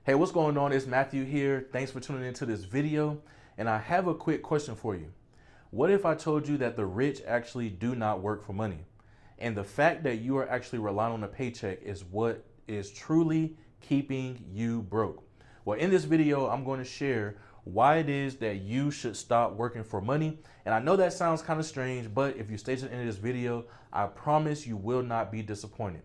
Hey, what's going on? It's Matthew here. Thanks for tuning into this video. And I have a quick question for you. What if I told you that the rich actually do not work for money? And the fact that you are actually relying on a paycheck is what is truly keeping you broke. Well, in this video, I'm going to share why it is that you should stop working for money. And I know that sounds kind of strange, but if you stay to the end of this video, I promise you will not be disappointed.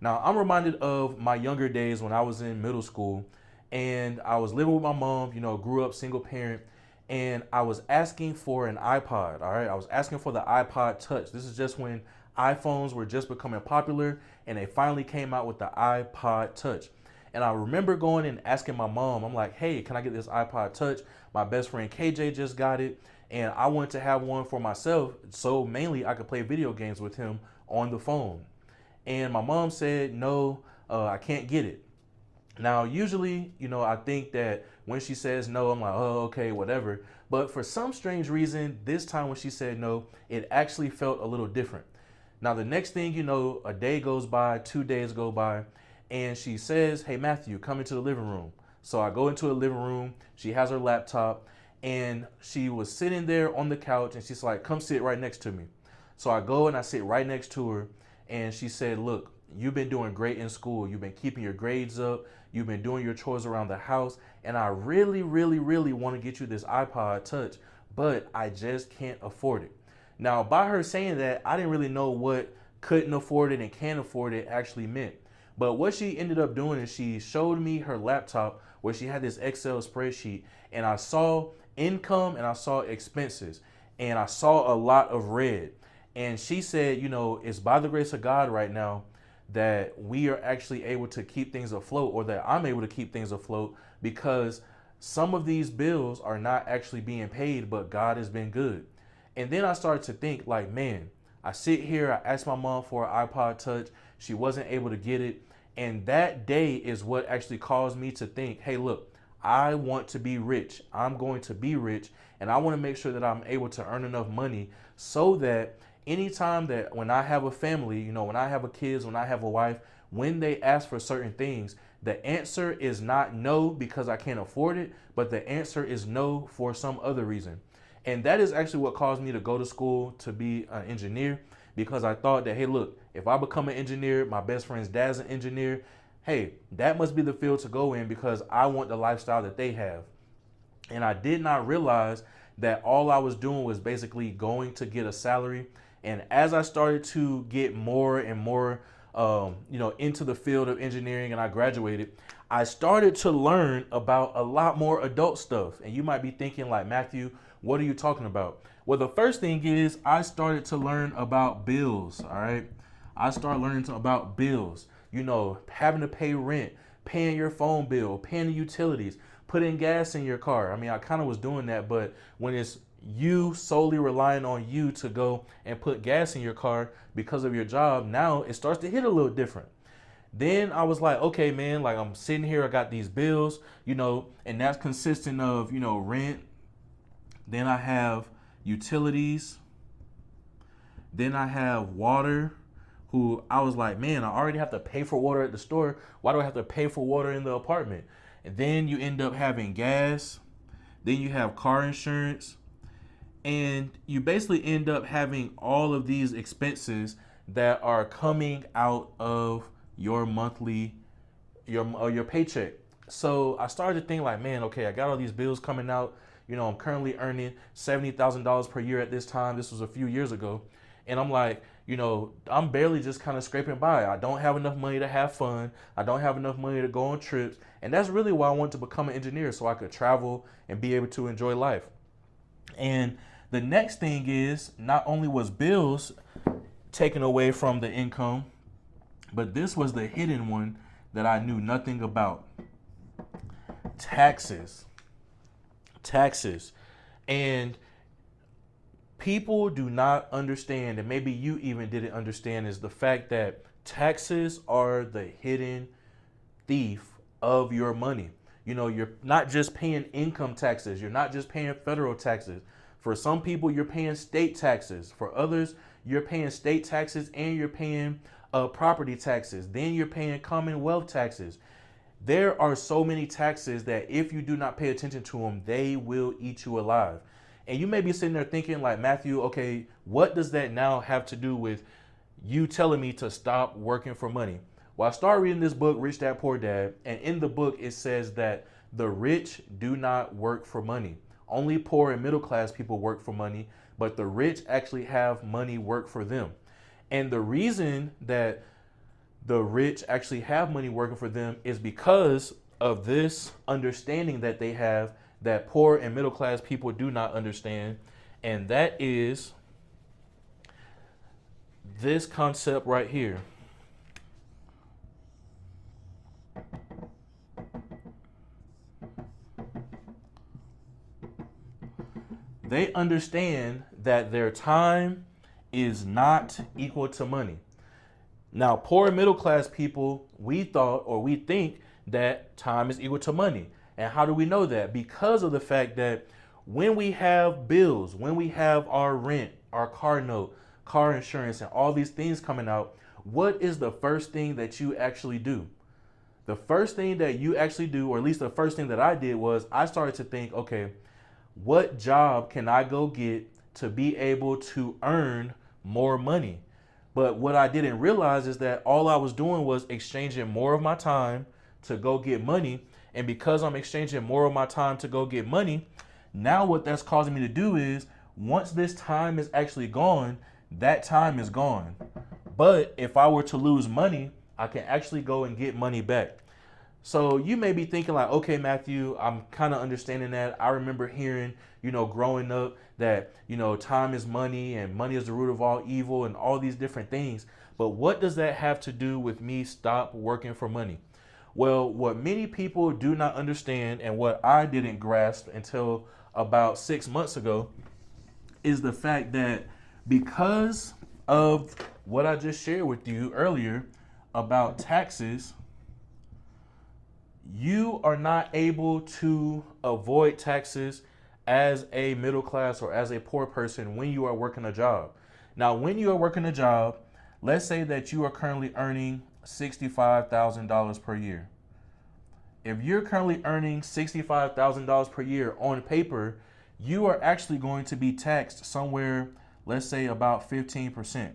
Now, I'm reminded of my younger days when I was in middle school and I was living with my mom, grew up single parent, and I was asking for an iPod, all right? I was asking for the iPod Touch. This is just when iPhones were just becoming popular and they finally came out with the iPod Touch. And I remember going and asking my mom, I'm like, hey, can I get this iPod Touch? My best friend KJ just got it and I wanted to have one for myself so mainly I could play video games with him on the phone. And my mom said, no, I can't get it. Now, usually, I think that when she says no, I'm like, oh, okay, whatever. But for some strange reason, this time when she said no, it actually felt a little different. Now, the next thing you know, a day goes by, 2 days go by, and she says, hey, Matthew, come into the living room. So I go into the living room. She has her laptop, and she was sitting there on the couch, and she's like, come sit right next to me. So I go and I sit right next to her. And she said, look, you've been doing great in school. You've been keeping your grades up. You've been doing your chores around the house. And I really, really, really want to get you this iPod Touch, but I just can't afford it. Now, by her saying that, I didn't really know what couldn't afford it and can't afford it actually meant. But what she ended up doing is she showed me her laptop where she had this Excel spreadsheet, and I saw income and I saw expenses, and I saw a lot of red. And she said, it's by the grace of God right now that we are actually able to keep things afloat, or that I'm able to keep things afloat, because some of these bills are not actually being paid, but God has been good. And then I started to think like, man, I sit here, I asked my mom for an iPod Touch. She wasn't able to get it. And that day is what actually caused me to think, hey, look, I want to be rich. I'm going to be rich. And I want to make sure that I'm able to earn enough money so that anytime that when I have a family, when I have a kids, when I have a wife, when they ask for certain things, the answer is not no because I can't afford it, but the answer is no for some other reason. And that is actually what caused me to go to school to be an engineer, because I thought that, hey, look, if I become an engineer, my best friend's dad's an engineer, hey, that must be the field to go in because I want the lifestyle that they have. And I did not realize that all I was doing was basically going to get a salary. And as I started to get more and more, into the field of engineering and I graduated, I started to learn about a lot more adult stuff. And you might be thinking like, Matthew, what are you talking about? Well, the first thing is I started to learn about bills. All right. I started learning about bills, having to pay rent, paying your phone bill, paying the utilities, putting gas in your car. I mean, I kind of was doing that, but when it's you solely relying on you to go and put gas in your car because of your job, now it starts to hit a little different. Then I was like, okay, man, like I'm sitting here, I got these bills, and that's consisting of, rent. Then I have utilities. Then I have water, who I was like, man, I already have to pay for water at the store. Why do I have to pay for water in the apartment? And then you end up having gas. Then you have car insurance. And you basically end up having all of these expenses that are coming out of your monthly, your paycheck. So I started to think like, man, okay, I got all these bills coming out. I'm currently earning $70,000 per year at this time. This was a few years ago. And I'm like, I'm barely just kind of scraping by. I don't have enough money to have fun. I don't have enough money to go on trips. And that's really why I wanted to become an engineer, so I could travel and be able to enjoy life. And the next thing is, not only was bills taken away from the income, but this was the hidden one that I knew nothing about. Taxes. And people do not understand, and maybe you even didn't understand, is the fact that taxes are the hidden thief of your money. You're not just paying income taxes. You're not just paying federal taxes. For some people, you're paying state taxes. For others, you're paying state taxes and you're paying property taxes. Then you're paying commonwealth taxes. There are so many taxes that if you do not pay attention to them, they will eat you alive. And you may be sitting there thinking like, Matthew, okay, what does that now have to do with you telling me to stop working for money? Well, I started reading this book, Rich Dad, Poor Dad, and in the book, it says that the rich do not work for money. Only poor and middle class people work for money, but the rich actually have money work for them. And the reason that the rich actually have money working for them is because of this understanding that they have that poor and middle class people do not understand. And that is this concept right here. They understand that their time is not equal to money. Now, poor and middle class people, we thought or we think that time is equal to money. And how do we know that? Because of the fact that when we have bills, when we have our rent, our car note, car insurance, and all these things coming out, what is the first thing that you actually do? The first thing that you actually do, or at least the first thing that I did, was I started to think, okay, what job can I go get to be able to earn more money? But what I didn't realize is that all I was doing was exchanging more of my time to go get money. And because I'm exchanging more of my time to go get money, now what that's causing me to do is once this time is actually gone, that time is gone. But if I were to lose money, I can actually go and get money back. So you may be thinking like, okay, Matthew, I'm kind of understanding that. I remember hearing, growing up that, time is money and money is the root of all evil and all these different things. But what does that have to do with me stop working for money? Well, what many people do not understand and what I didn't grasp until about 6 months ago is the fact that because of what I just shared with you earlier about taxes, you are not able to avoid taxes as a middle class or as a poor person when you are working a job. Now, when you are working a job, let's say that you are currently earning $65,000 per year. If you're currently earning $65,000 per year on paper, you are actually going to be taxed somewhere, let's say about 15%.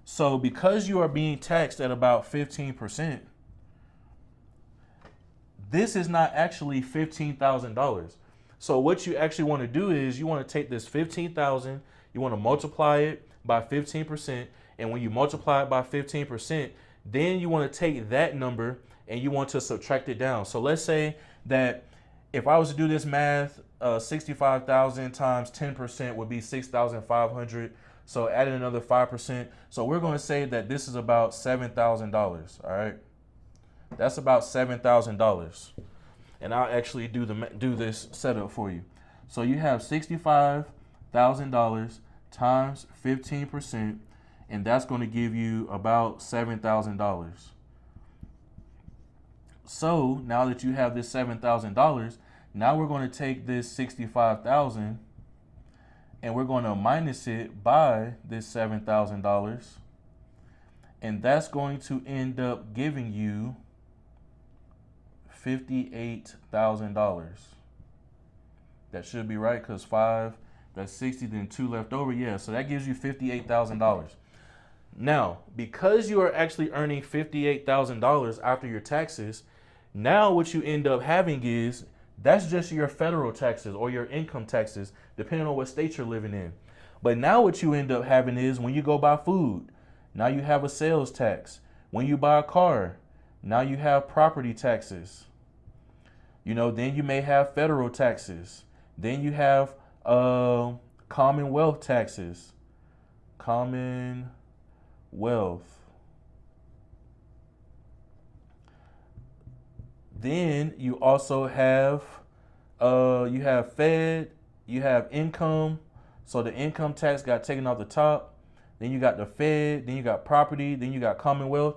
So because you are being taxed at about 15%, this is not actually $15,000. So what you actually want to do is you want to take this 15,000, you want to multiply it by 15%, and when you multiply it by 15%, then you want to take that number and you want to subtract it down. So let's say that if I was to do this math, 65,000 times 10% would be 6,500. So add in another 5%. So we're going to say that this is about $7,000. All right. That's about $7,000. And I'll actually do this setup for you. So you have $65,000 times 15%, and that's going to give you about $7,000. So now that you have this $7,000, now we're going to take this 65,000 and we're going to minus it by this $7,000, and that's going to end up giving you $58,000. That should be right because 5, that's 60, then 2 left over. Yeah, so that gives you $58,000. Now, because you are actually earning $58,000 after your taxes, now what you end up having is that's just your federal taxes or your income taxes, depending on what state you're living in. But now what you end up having is when you go buy food, now you have a sales tax. When you buy a car, now you have property taxes. Then you may have federal taxes. Then you have Commonwealth taxes. Commonwealth. Then you also have you have Fed, you have income. So the income tax got taken off the top. Then you got the Fed, then you got property, then you got Commonwealth.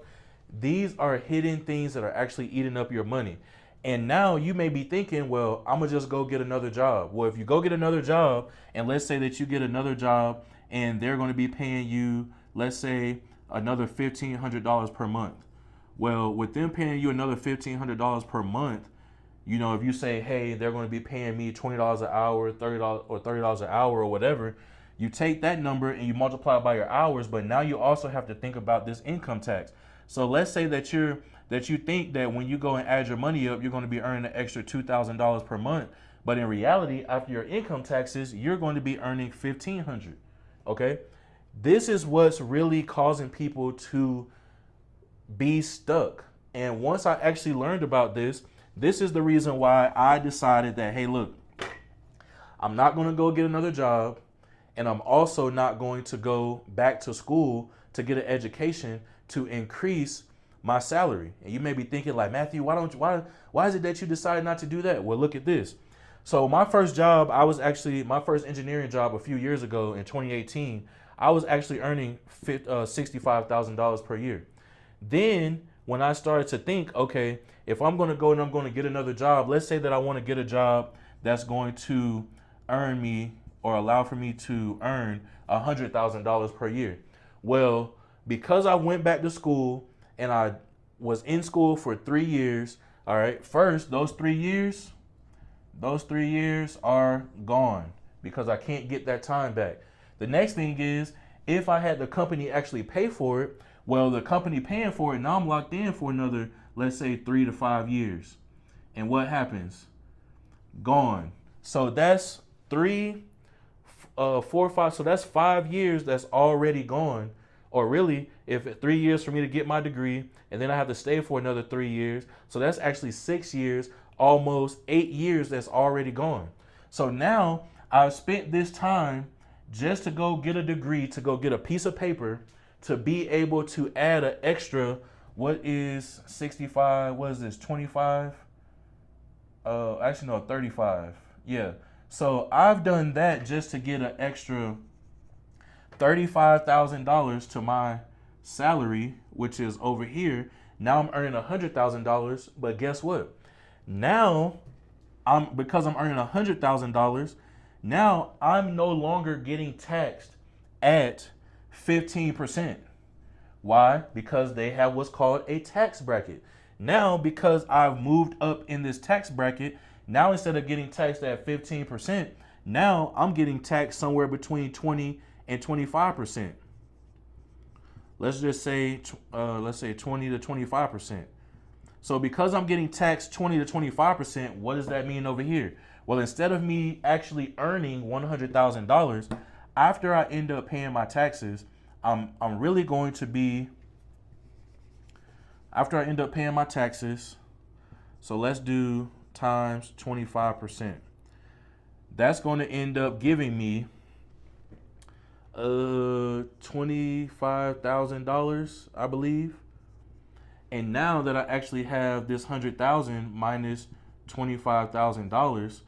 These are hidden things that are actually eating up your money. And now you may be thinking, well, I'm going to just go get another job. Well, if you go get another job, and let's say that you get another job and they're going to be paying you, let's say, another $1,500 per month. Well, with them paying you another $1,500 per month, you know, if you say, hey, they're going to be paying me $20 an hour, $30 an hour or whatever, you take that number and you multiply it by your hours, but now you also have to think about this income tax. So let's say that you think that when you go and add your money up, you're going to be earning an extra $2,000 per month. But in reality, after your income taxes, you're going to be earning $1,500. Okay. This is what's really causing people to be stuck. And once I actually learned about this, this is the reason why I decided that, hey, look, I'm not going to go get another job. And I'm also not going to go back to school to get an education to increase my salary. And you may be thinking like, Matthew, why is it that you decided not to do that? Well, look at this. So my first job, my first engineering job a few years ago in 2018, I was actually earning $65,000 per year. Then when I started to think, okay, if I'm going to go and I'm going to get another job, let's say that I want to get a job that's going to earn me or allow for me to earn $100,000 per year. Well, because I went back to school and I was in school for 3 years, all right, first, those 3 years are gone because I can't get that time back. The next thing is, if I had the company actually pay for it, well, the company paying for it, now I'm locked in for another, let's say 3 to 5 years. And what happens? Gone. So that's 3, 4, 5. So that's 5 years that's already gone. Or really, if 3 years for me to get my degree, and then I have to stay for another 3 years. So that's actually 6 years, almost 8 years that's already gone. So now I've spent this time just to go get a degree, to go get a piece of paper, to be able to add an extra, what is 65? What is this, 25? Actually, no, 35. Yeah. So I've done that just to get an extra $35,000 to my salary, which is over here. Now I'm earning $100,000, but guess what? Now because I'm earning $100,000, now I'm no longer getting taxed at 15%. Why? Because they have what's called a tax bracket. Now, because I've moved up in this tax bracket, now instead of getting taxed at 15%, now I'm getting taxed somewhere between 20 and 25%. Let's just say, 20 to 25%. So because I'm getting taxed 20 to 25%, what does that mean over here? Well, instead of me actually earning $100,000, after I end up paying my taxes, I'm really going to be, after I end up paying my taxes, so let's do times 25%. That's going to end up giving me $25,000, I believe. And now that I actually have this 100,000 minus $25,000,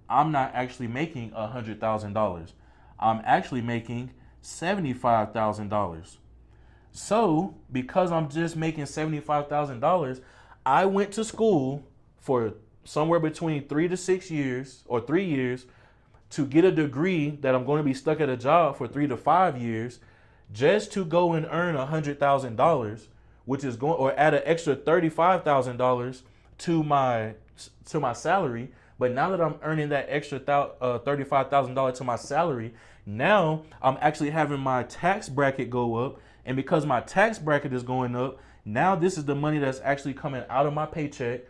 I'm not actually making $100,000. I'm actually making $75,000. So because I'm just making $75,000, I went to school for somewhere between 3 to 6 years or 3 years to get a degree that I'm going to be stuck at a job for 3 to 5 years just to go and earn $100,000, which is going, or add an extra $35,000 to my salary. But now that I'm earning that extra $35,000 to my salary, now I'm actually having my tax bracket go up. And because my tax bracket is going up, now this is the money that's actually coming out of my paycheck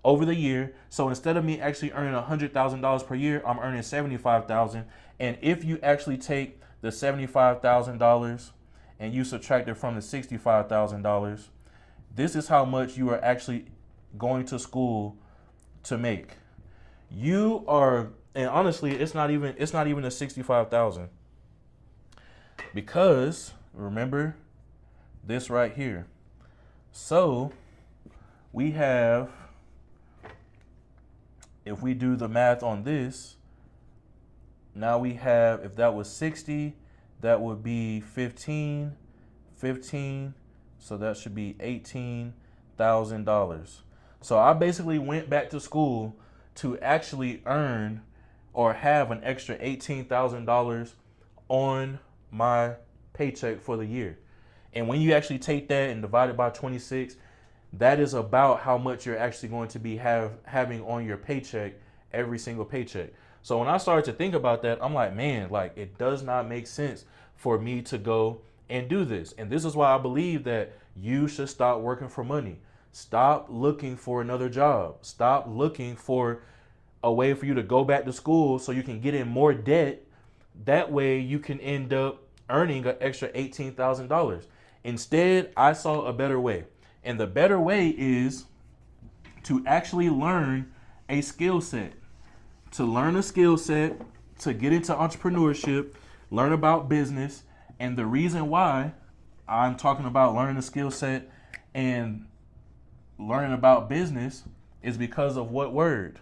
over the year. So instead of me actually earning $100,000 per year, I'm earning $75,000. And if you actually take the $75,000 and you subtract it from the $65,000, this is how much you are actually going to school to make. You are, and honestly, it's not even the 65,000, because remember this right here. So we have, if we do the math on this, now we have, if that was 60, that would be 15, so that should be $18,000. So I basically went back to school to actually earn or have an extra $18,000 on my paycheck for the year. And when you actually take that and divide it by 26, that is about how much you're actually going to be having on your paycheck, every single paycheck. So when I started to think about that, I'm like, man, like it does not make sense for me to go and do this. And this is why I believe that you should stop working for money. Stop looking for another job. Stop looking for a way for you to go back to school so you can get in more debt. That way you can end up earning an extra $18,000. Instead, I saw a better way. And the better way is to actually learn a skill set. To learn a skill set, to get into entrepreneurship, learn about business. And the reason why I'm talking about learning a skill set and learning about business is because of what word?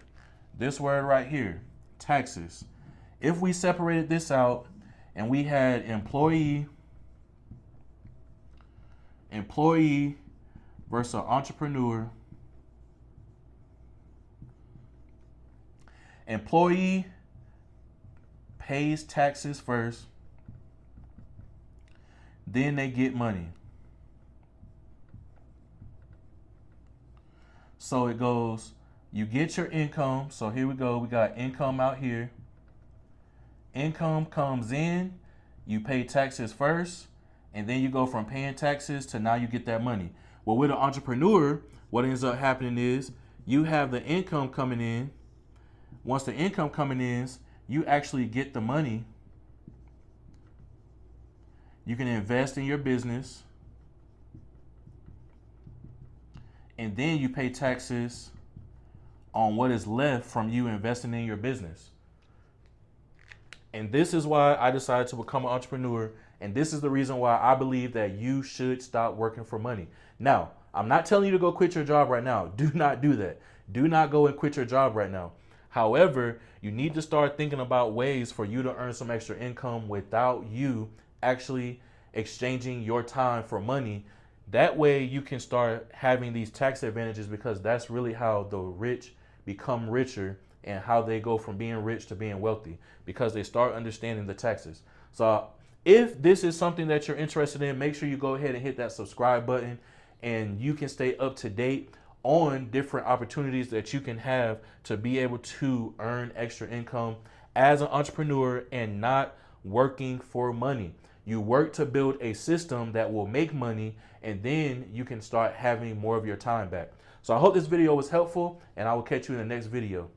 This word right here, taxes. If we separated this out and we had employee versus entrepreneur. Employee pays taxes first, then they get money. So it goes, you get your income. So here we go. We got income out here. Income comes in, you pay taxes first, and then you go from paying taxes to now you get that money. Well, with an entrepreneur, what ends up happening is you have the income coming in. Once the income coming in, you actually get the money. You can invest in your business. And then you pay taxes on what is left from you investing in your business. And this is why I decided to become an entrepreneur. And this is the reason why I believe that you should stop working for money. Now, I'm not telling you to go quit your job right now. Do not do that. Do not go and quit your job right now. However, you need to start thinking about ways for you to earn some extra income without you actually exchanging your time for money. That way you can start having these tax advantages, because that's really how the rich become richer and how they go from being rich to being wealthy, because they start understanding the taxes. So if this is something that you're interested in, make sure you go ahead and hit that subscribe button, and you can stay up to date on different opportunities that you can have to be able to earn extra income as an entrepreneur and not working for money. You work to build a system that will make money, and then you can start having more of your time back. So I hope this video was helpful, and I will catch you in the next video.